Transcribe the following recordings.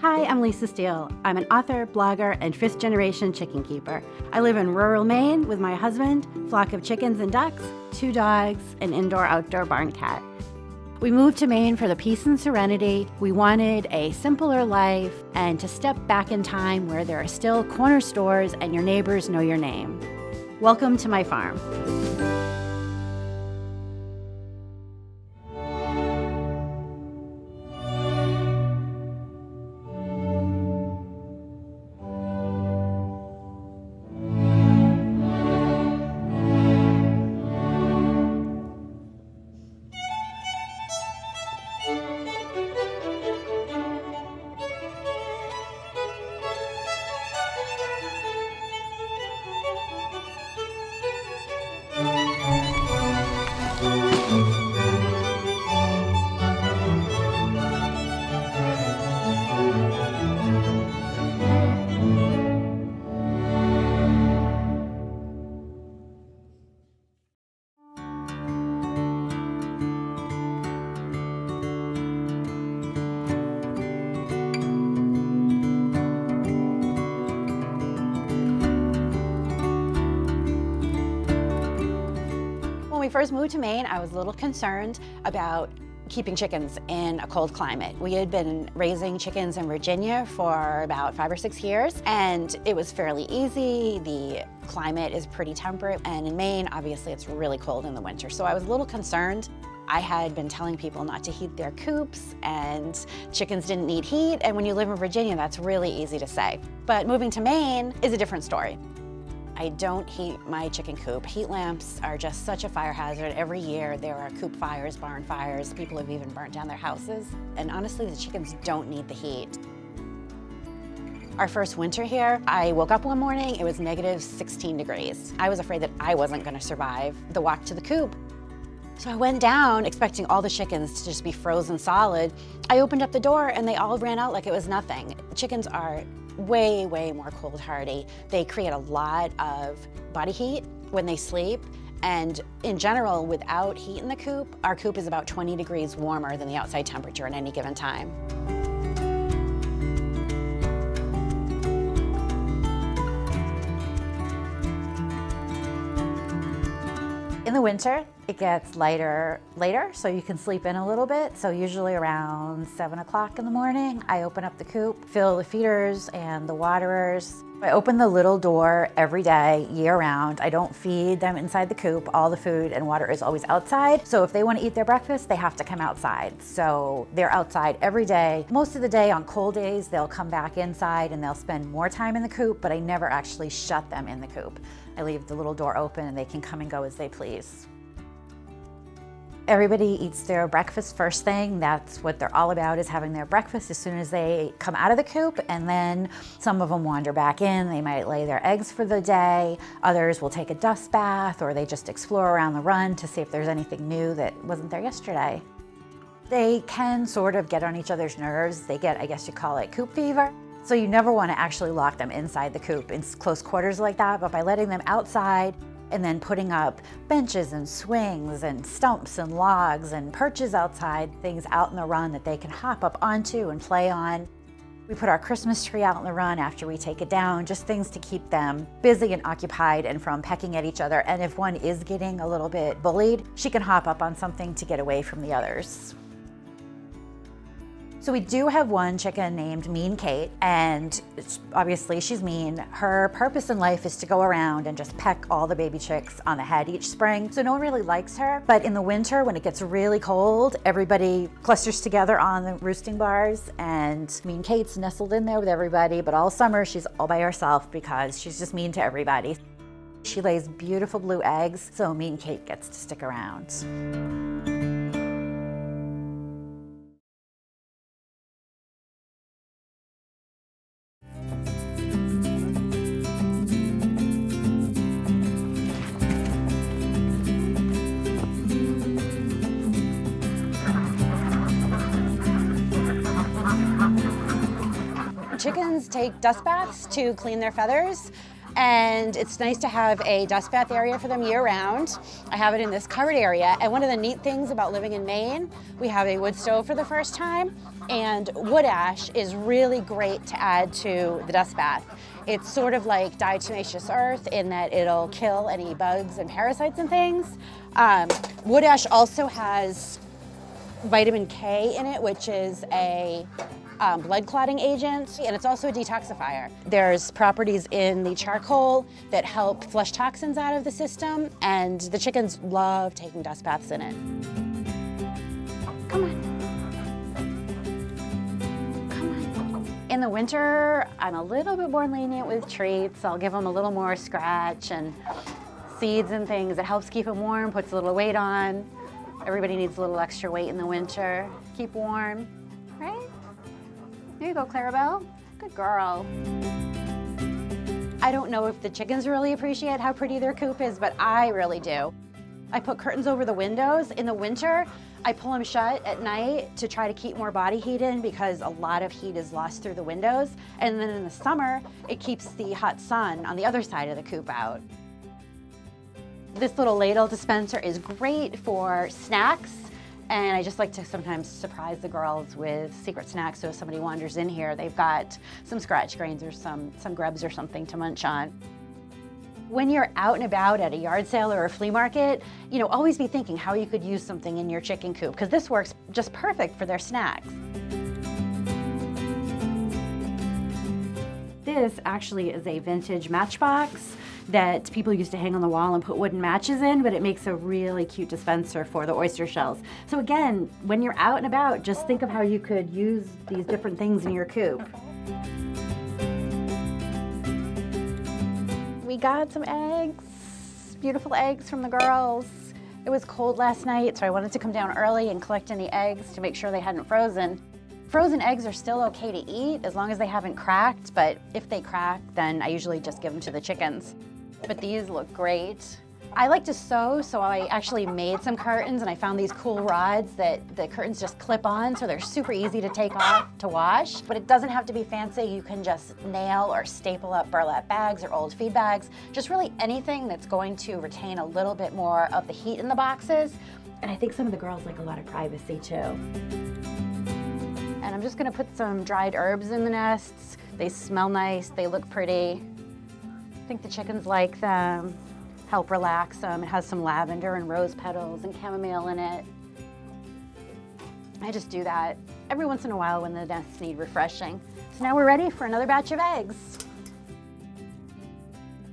Hi, I'm Lisa Steele. I'm an author, blogger, and fifth-generation chicken keeper. I live in rural Maine with my husband, flock of chickens and ducks, 2 dogs, an indoor-outdoor barn cat. We moved to Maine for the peace and serenity. We wanted a simpler life and to step back in time where there are still corner stores and your neighbors know your name. Welcome to my farm. When we first moved to Maine, I was a little concerned about keeping chickens in a cold climate. We had been raising chickens in Virginia for about 5 or 6 years, and it was fairly easy. The climate is pretty temperate, and in Maine, obviously, it's really cold in the winter. So I was a little concerned. I had been telling people not to heat their coops, and chickens didn't need heat, and when you live in Virginia, that's really easy to say. But moving to Maine is a different story. I don't heat my chicken coop. Heat lamps are just such a fire hazard. Every year there are coop fires, barn fires. People have even burnt down their houses. And honestly, the chickens don't need the heat. Our first winter here, I woke up one morning, it was negative 16 degrees. I was afraid that I wasn't gonna survive the walk to the coop. So I went down expecting all the chickens to just be frozen solid. I opened up the door and they all ran out like it was nothing. Chickens are way, way more cold hardy. They create a lot of body heat when they sleep. And in general, without heat in the coop, our coop is about 20 degrees warmer than the outside temperature at any given time. In the winter, it gets lighter later, so you can sleep in a little bit. So usually around 7 o'clock in the morning, I open up the coop, fill the feeders and the waterers. I open the little door every day, year round. I don't feed them inside the coop. All the food and water is always outside. So if they want to eat their breakfast, they have to come outside. So they're outside every day. Most of the day on cold days, they'll come back inside and they'll spend more time in the coop, but I never actually shut them in the coop. I leave the little door open and they can come and go as they please. Everybody eats their breakfast first thing. That's what they're all about, is having their breakfast as soon as they come out of the coop, and then some of them wander back in. They might lay their eggs for the day. Others will take a dust bath, or they just explore around the run to see if there's anything new that wasn't there yesterday. They can sort of get on each other's nerves. They get, I guess you call it, coop fever. So you never want to actually lock them inside the coop in close quarters like that, but by letting them outside and then putting up benches and swings and stumps and logs and perches outside, things out in the run that they can hop up onto and play on. We put our Christmas tree out in the run after we take it down, just things to keep them busy and occupied and from pecking at each other. And if one is getting a little bit bullied, she can hop up on something to get away from the others. So we do have one chicken named Mean Kate, and obviously she's mean. Her purpose in life is to go around and just peck all the baby chicks on the head each spring. So no one really likes her, but in the winter when it gets really cold, everybody clusters together on the roosting bars, and Mean Kate's nestled in there with everybody, but all summer she's all by herself because she's just mean to everybody. She lays beautiful blue eggs, so Mean Kate gets to stick around. Chickens take dust baths to clean their feathers. And it's nice to have a dust bath area for them year round. I have it in this covered area. And one of the neat things about living in Maine, we have a wood stove for the first time, and wood ash is really great to add to the dust bath. It's sort of like diatomaceous earth in that it'll kill any bugs and parasites and things. Wood ash also has vitamin K in it, which is a blood clotting agent, and it's also a detoxifier. There's properties in the charcoal that help flush toxins out of the system, and the chickens love taking dust baths in it. Come on. Come on. In the winter, I'm a little bit more lenient with treats. I'll give them a little more scratch and seeds and things. It helps keep them warm, puts a little weight on. Everybody needs a little extra weight in the winter. Keep warm, right? There you go, Clarabelle. Good girl. I don't know if the chickens really appreciate how pretty their coop is, but I really do. I put curtains over the windows. In the winter, I pull them shut at night to try to keep more body heat in because a lot of heat is lost through the windows. And then in the summer, it keeps the hot sun on the other side of the coop out. This little ladle dispenser is great for snacks. And I just like to sometimes surprise the girls with secret snacks, so if somebody wanders in here, they've got some scratch grains or some grubs or something to munch on. When you're out and about at a yard sale or a flea market, always be thinking how you could use something in your chicken coop, because this works just perfect for their snacks. This actually is a vintage matchbox that people used to hang on the wall and put wooden matches in, but it makes a really cute dispenser for the oyster shells. So again, when you're out and about, just think of how you could use these different things in your coop. We got some eggs, beautiful eggs from the girls. It was cold last night, so I wanted to come down early and collect any eggs to make sure they hadn't frozen. Frozen eggs are still okay to eat as long as they haven't cracked, but if they crack, then I usually just give them to the chickens. But these look great. I like to sew, so I actually made some curtains, and I found these cool rods that the curtains just clip on, so they're super easy to take off to wash. But it doesn't have to be fancy. You can just nail or staple up burlap bags or old feed bags, just really anything that's going to retain a little bit more of the heat in the boxes. And I think some of the girls like a lot of privacy too. And I'm just gonna put some dried herbs in the nests. They smell nice, they look pretty. I think the chickens like them, help relax them. It has some lavender and rose petals and chamomile in it. I just do that every once in a while when the nests need refreshing. So now we're ready for another batch of eggs.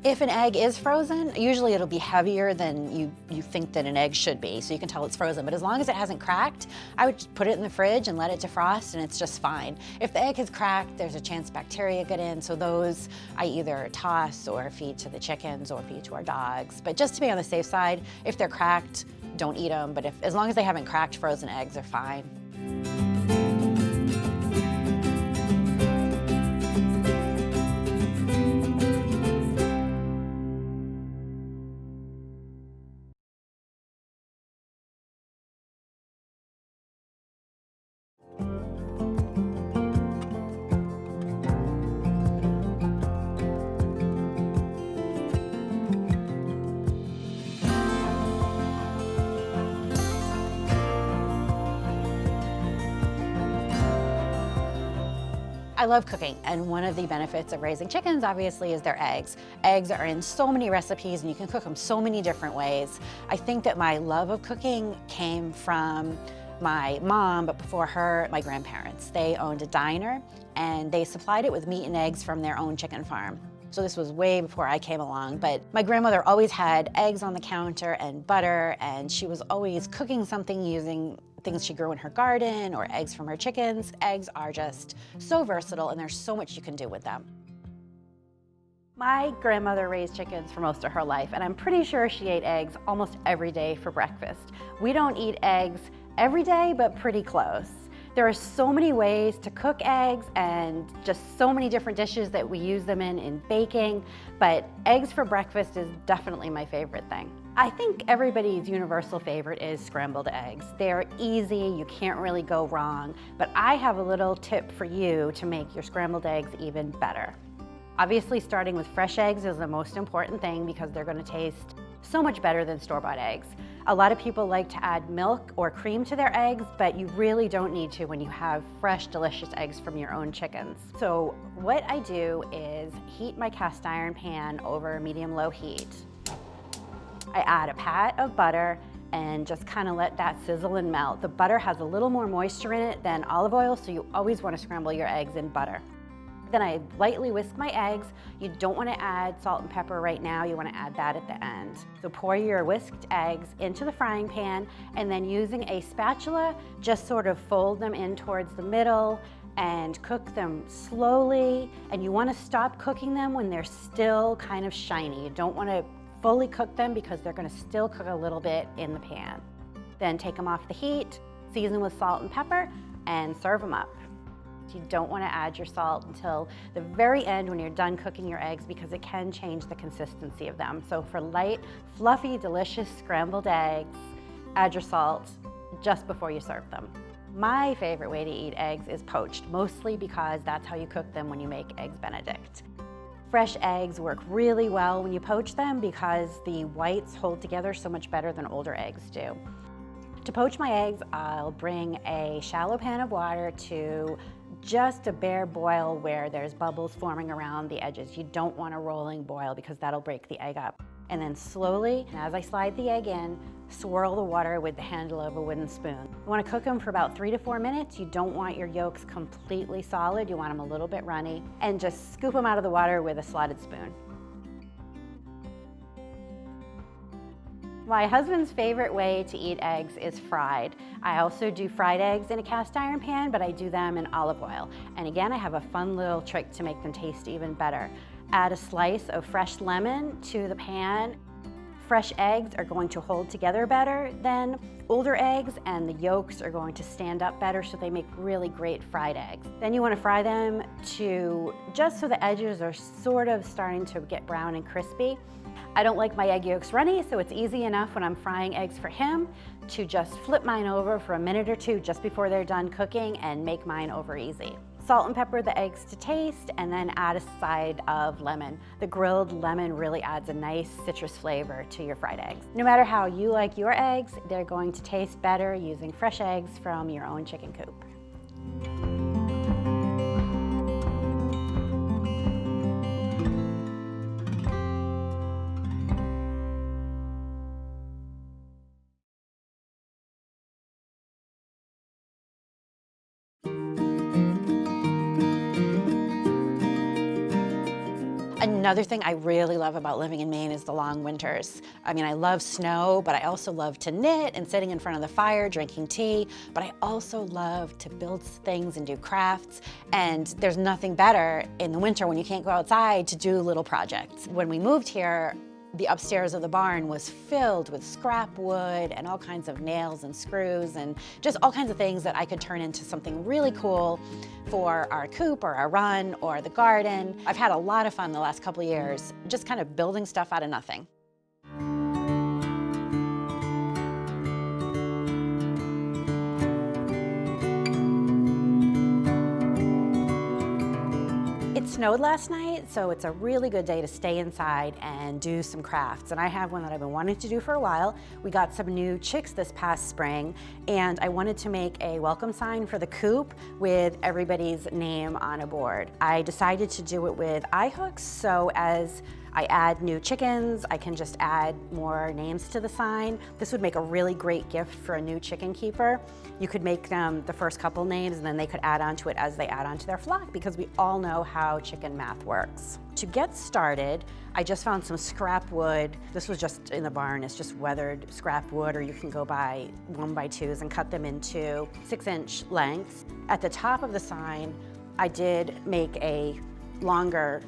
If an egg is frozen, usually it'll be heavier than you think that an egg should be, so you can tell it's frozen. But as long as it hasn't cracked, I would just put it in the fridge and let it defrost, and it's just fine. If the egg has cracked, there's a chance bacteria get in, so those I either toss or feed to the chickens or feed to our dogs. But just to be on the safe side, if they're cracked, don't eat them. But as long as they haven't cracked, frozen eggs are fine. I love cooking, and one of the benefits of raising chickens, obviously, is their eggs. Eggs are in so many recipes, and you can cook them so many different ways. I think that my love of cooking came from my mom, but before her, my grandparents. They owned a diner, and they supplied it with meat and eggs from their own chicken farm. So this was way before I came along, but my grandmother always had eggs on the counter and butter, and she was always cooking something using things she grew in her garden or eggs from her chickens. Eggs are just so versatile, and there's so much you can do with them. My grandmother raised chickens for most of her life, and I'm pretty sure she ate eggs almost every day for breakfast. We don't eat eggs every day, but pretty close. There are so many ways to cook eggs and just so many different dishes that we use them in baking, but eggs for breakfast is definitely my favorite thing. I think everybody's universal favorite is scrambled eggs. They're easy, you can't really go wrong, but I have a little tip for you to make your scrambled eggs even better. Obviously, starting with fresh eggs is the most important thing because they're going to taste so much better than store-bought eggs. A lot of people like to add milk or cream to their eggs, but you really don't need to when you have fresh, delicious eggs from your own chickens. So what I do is heat my cast iron pan over medium-low heat. I add a pat of butter and just kind of let that sizzle and melt. The butter has a little more moisture in it than olive oil, so you always want to scramble your eggs in butter. Then I lightly whisk my eggs. You don't want to add salt and pepper right now, you want to add that at the end. So pour your whisked eggs into the frying pan, and then using a spatula, just sort of fold them in towards the middle and cook them slowly. And you want to stop cooking them when they're still kind of shiny. You don't want to fully cook them because they're going to still cook a little bit in the pan. Then take them off the heat, season with salt and pepper, and serve them up. You don't want to add your salt until the very end when you're done cooking your eggs because it can change the consistency of them. So for light, fluffy, delicious scrambled eggs, add your salt just before you serve them. My favorite way to eat eggs is poached, mostly because that's how you cook them when you make Eggs Benedict. Fresh eggs work really well when you poach them because the whites hold together so much better than older eggs do. To poach my eggs, I'll bring a shallow pan of water to just a bare boil where there's bubbles forming around the edges. You don't want a rolling boil because that'll break the egg up. And then slowly, as I slide the egg in, swirl the water with the handle of a wooden spoon. You want to cook them for about 3 to 4 minutes. You don't want your yolks completely solid. You want them a little bit runny. And just scoop them out of the water with a slotted spoon. My husband's favorite way to eat eggs is fried. I also do fried eggs in a cast iron pan, but I do them in olive oil. And again, I have a fun little trick to make them taste even better. Add a slice of fresh lemon to the pan. Fresh eggs are going to hold together better than older eggs, and the yolks are going to stand up better, so they make really great fried eggs. Then you want to fry them to just so the edges are sort of starting to get brown and crispy. I don't like my egg yolks runny, so it's easy enough when I'm frying eggs for him to just flip mine over for a minute or two just before they're done cooking and make mine over easy. Salt and pepper the eggs to taste, and then add a side of lemon. The grilled lemon really adds a nice citrus flavor to your fried eggs. No matter how you like your eggs, they're going to taste better using fresh eggs from your own chicken coop. Another thing I really love about living in Maine is the long winters. I mean, I love snow, but I also love to knit and sitting in front of the fire, drinking tea, but I also love to build things and do crafts. And there's nothing better in the winter when you can't go outside to do little projects. When we moved here, the upstairs of the barn was filled with scrap wood and all kinds of nails and screws and just all kinds of things that I could turn into something really cool for our coop or our run or the garden. I've had a lot of fun the last couple of years just kind of building stuff out of nothing. It snowed last night, so it's a really good day to stay inside and do some crafts. And I have one that I've been wanting to do for a while. We got some new chicks this past spring, and I wanted to make a welcome sign for the coop with everybody's name on a board. I decided to do it with eye hooks, so as I add new chickens, I can just add more names to the sign. This would make a really great gift for a new chicken keeper. You could make them the first couple names and then they could add on to it as they add on to their flock, because we all know how chicken math works. To get started, I just found some scrap wood. This was just in the barn. It's just weathered scrap wood, or you can go buy 1x2s and cut them into 6-inch lengths. At the top of the sign, I did make a longer,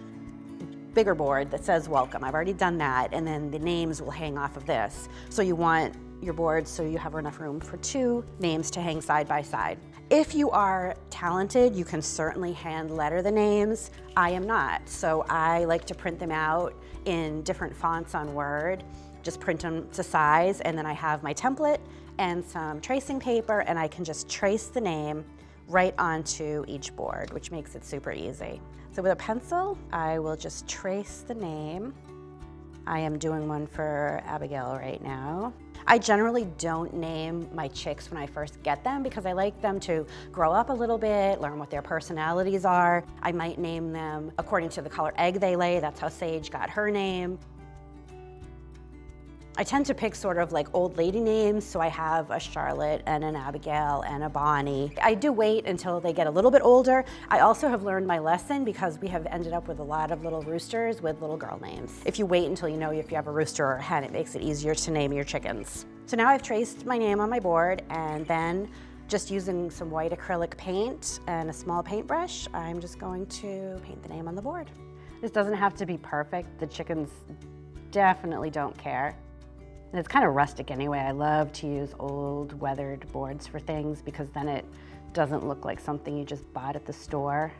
bigger board that says welcome. I've already done that, and then the names will hang off of this. So you want your board so you have enough room for 2 names to hang side by side. If you are talented, you can certainly hand letter the names. I am not, so I like to print them out in different fonts on Word, just print them to size, and then I have my template and some tracing paper, and I can just trace the name right onto each board, which makes it super easy. So with a pencil, I will just trace the name. I am doing one for Abigail right now. I generally don't name my chicks when I first get them because I like them to grow up a little bit, learn what their personalities are. I might name them according to the color egg they lay. That's how Sage got her name. I tend to pick sort of like old lady names, so I have a Charlotte and an Abigail and a Bonnie. I do wait until they get a little bit older. I also have learned my lesson because we have ended up with a lot of little roosters with little girl names. If you wait until you know if you have a rooster or a hen, it makes it easier to name your chickens. So now I've traced my name on my board, and then just using some white acrylic paint and a small paintbrush, I'm just going to paint the name on the board. This doesn't have to be perfect. The chickens definitely don't care. And it's kind of rustic anyway. I love to use old weathered boards for things because then it doesn't look like something you just bought at the store.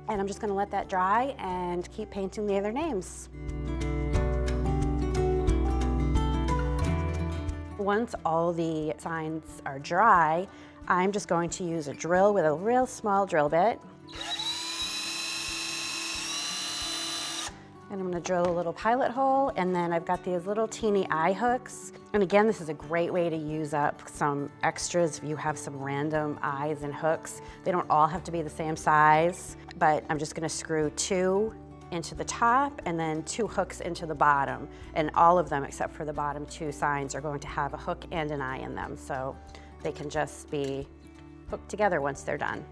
And I'm just gonna let that dry and keep painting the other names. Once all the signs are dry, I'm just going to use a drill with a real small drill bit. And I'm gonna drill a little pilot hole, and then I've got these little teeny eye hooks. And again, this is a great way to use up some extras if you have some random eyes and hooks. They don't all have to be the same size, but I'm just gonna screw 2 into the top and then 2 hooks into the bottom. And all of them, except for the bottom 2 signs, are going to have a hook and an eye in them, so they can just be hooked together once they're done.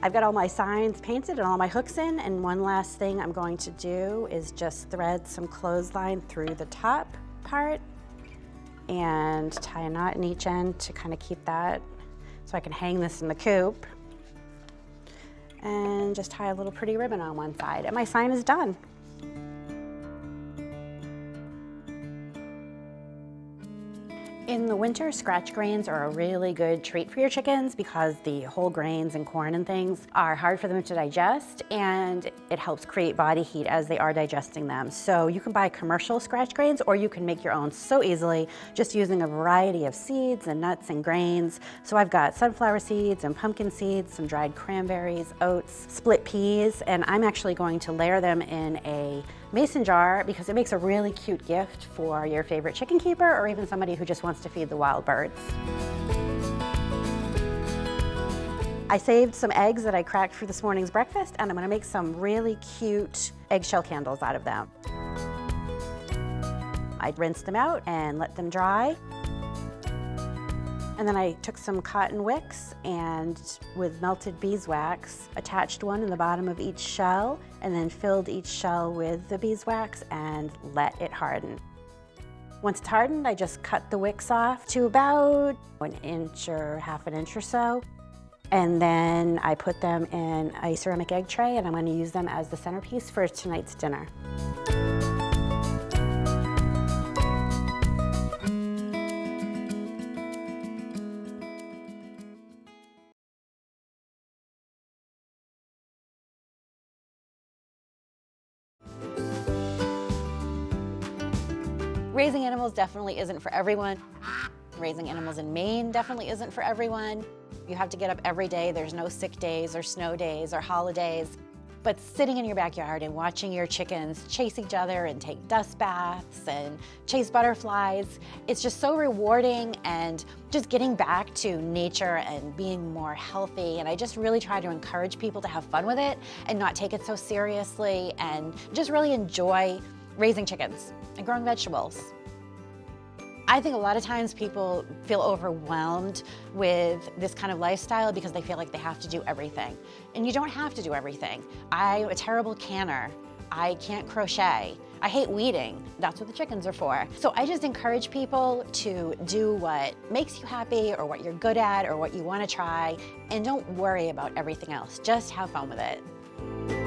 I've got all my signs painted and all my hooks in, and one last thing I'm going to do is just thread some clothesline through the top part and tie a knot in each end to kind of keep that so I can hang this in the coop. And just tie a little pretty ribbon on one side, and my sign is done. In the winter, scratch grains are a really good treat for your chickens because the whole grains and corn and things are hard for them to digest, and it helps create body heat as they are digesting them. So you can buy commercial scratch grains, or you can make your own so easily just using a variety of seeds and nuts and grains. So I've got sunflower seeds and pumpkin seeds, some dried cranberries, oats, split peas, and I'm actually going to layer them in a mason jar because it makes a really cute gift for your favorite chicken keeper or even somebody who just wants to feed the wild birds. I saved some eggs that I cracked for this morning's breakfast, and I'm gonna make some really cute eggshell candles out of them. I rinsed them out and let them dry. And then I took some cotton wicks and with melted beeswax, attached one in the bottom of each shell and then filled each shell with the beeswax and let it harden. Once it's hardened, I just cut the wicks off to about 1 inch or ½ inch or so. And then I put them in a ceramic egg tray, and I'm going to use them as the centerpiece for tonight's dinner. Raising animals definitely isn't for everyone. Raising animals in Maine definitely isn't for everyone. You have to get up every day. There's no sick days or snow days or holidays. But sitting in your backyard and watching your chickens chase each other and take dust baths and chase butterflies, it's just so rewarding, and just getting back to nature and being more healthy. And I just really try to encourage people to have fun with it and not take it so seriously, and just really enjoy raising chickens and growing vegetables. I think a lot of times people feel overwhelmed with this kind of lifestyle because they feel like they have to do everything. And you don't have to do everything. I'm a terrible canner. I can't crochet. I hate weeding. That's what the chickens are for. So I just encourage people to do what makes you happy or what you're good at or what you want to try, and don't worry about everything else. Just have fun with it.